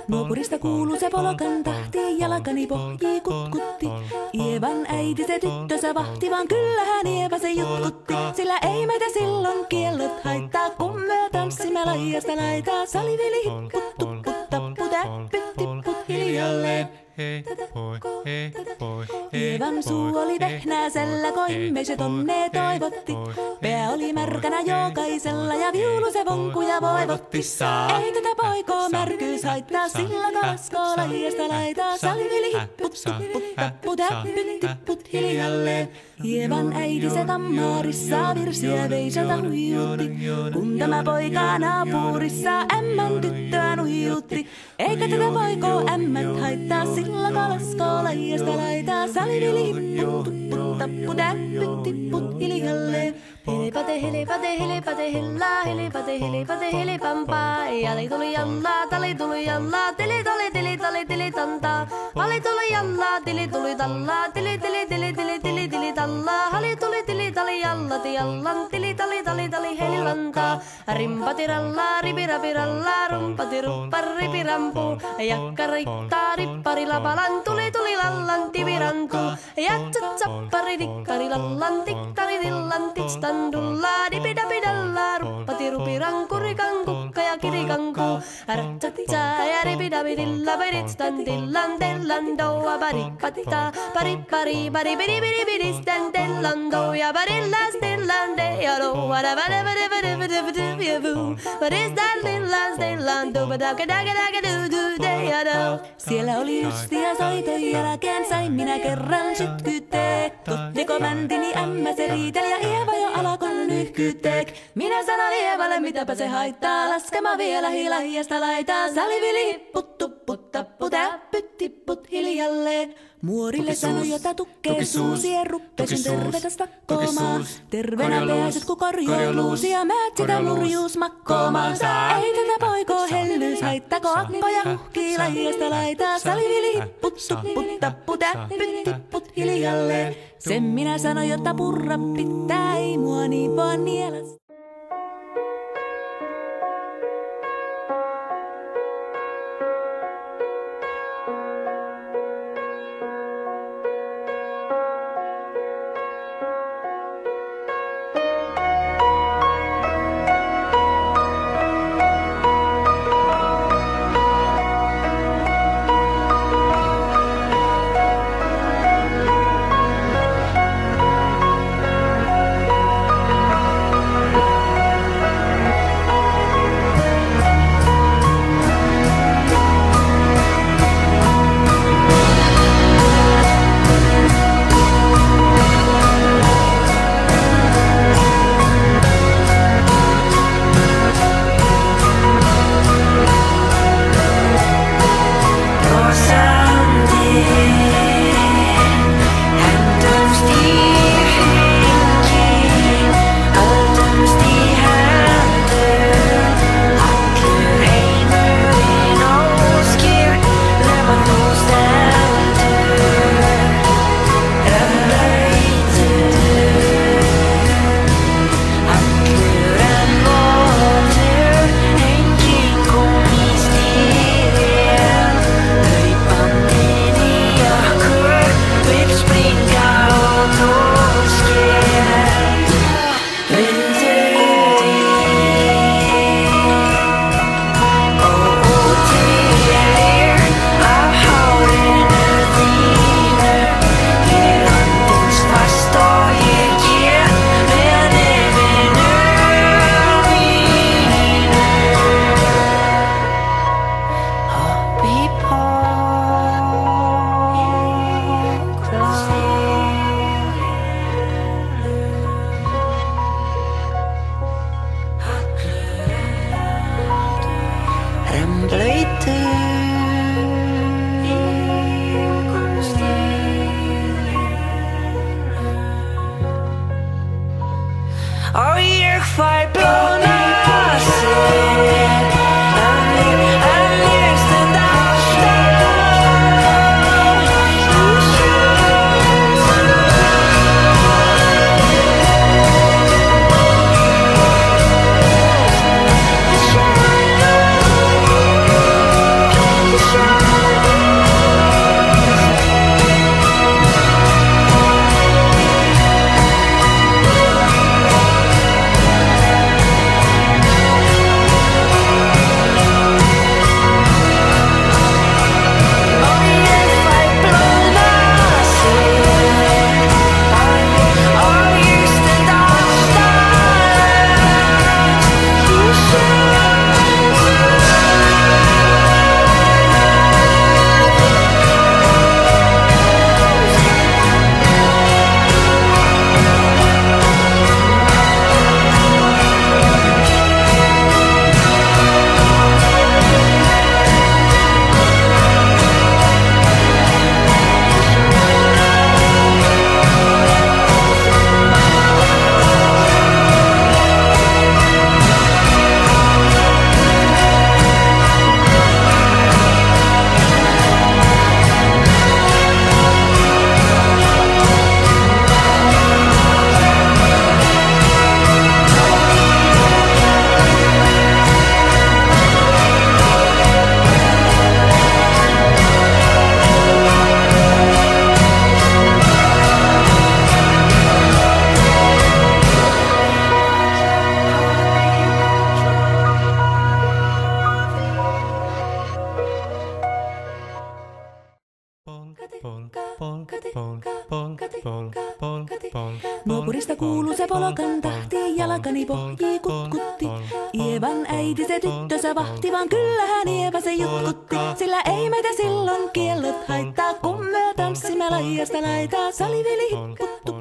Nuopurista kuuluu se polokan tahti, jalkani pohjii kutkutti. Ievan äiti se tyttönsä vahti, vaan kyllähän Ieva se jutkutti. Sillä ei meitä silloin kiellot haittaa, kun me tanssimme laijasta laitaa. Salivili hipput, tupput, tapput, äppyt, tipput hiljalleen. Hei poi. Ievan suu oli vehnäisellä, koimme se tonne toivotti. Pää oli märkänä jokaisella ja viulu se vonkuja voivotti. Ei tätä poikoo märkyys haittaa, sillä kalaskoo laijasta laitaa. Salivili hipput, tupput, tapput, äppyt, tipput hiljalleen. Ievan äiti se kammarissa virsiä veisata huijutti. Kun tämä poika naapurissa ämmän tyttöä nuijutti. Eikä tätä poikoo ämmät haittaa, sillä kalaskoo laijasta laitaa. Salivili hipput, tupput, tapput, äppyt, tipput hiljalleen. Helepate, helepate, helepate, hellaa, helepate, helepate, helepampaa. Jali tuli jallaa, tali tuli jallaa, tili tali, tili tali, tili tantaa. Ali tuli jallaa, tili tuli tallaa, tili tili tili tili tili tili tallaa. Hali tuli tili tali jallati jallan, tili tali tali tali helilantaa. Rimpati rallaa, ripirapi rallaa, rumpati ruppar ripirampu. Jakka riittaa, rippari lapalan, tuli tuli lallan, tivirantu. Jatsat sappari dikkari lallan, tiktari dillan, tikstan. Dulla dipidapidalla, ruppati rupiranku, rikanku, ja kirikanku. Ratsatsa ja ripidapidilla, peritstan tillan, tellan, doa, paripatita, paripari, paripidipidipidistan, tellan, doa, parillas, tillan, deyalo, vadavadavadavadavadavadavadavu. Paristan, tillan, tellan, dubadakadakadakadudu, deyado. Siellä oli justia soiton jälkeen, sain minä kerran sytkytek. Tuttiko mäntini ämmä se riitel ja Ieva jo alakon nyhkytek. Minä sanon Ievalle, mitäpä se haittaa, laskema vielä hilahiasta laitaa. Salivili hipput, tupput, tapput, äppyt, tipput hiljalleen. Muorille sanoi, jota tukkee suusien ruppesin tervetä stakkoomaan. Terveenä pääset, kun korjouluusi ja määt sitä murjuus makkoomaan. Ei tätä poikoo hellyys haittako, akkoja huhkii laijasta laitaa. Salivili hipput, tupput, tapput, äppyt, tipput hiljalleen. Sen minä sanoin, jotta purra pitää, ei mua niin vaan nielas. Nuopurista kuuluu se polokan tahti, jalkani pohjii kutkutti. Ievan äiti se tyttönsä vahti, vaan kyllähän Ieva se jutkutti. Sillä ei meitä silloin kiellot haittaa, kun me tanssimme laijasta laitaa. Saliveli hipputtu.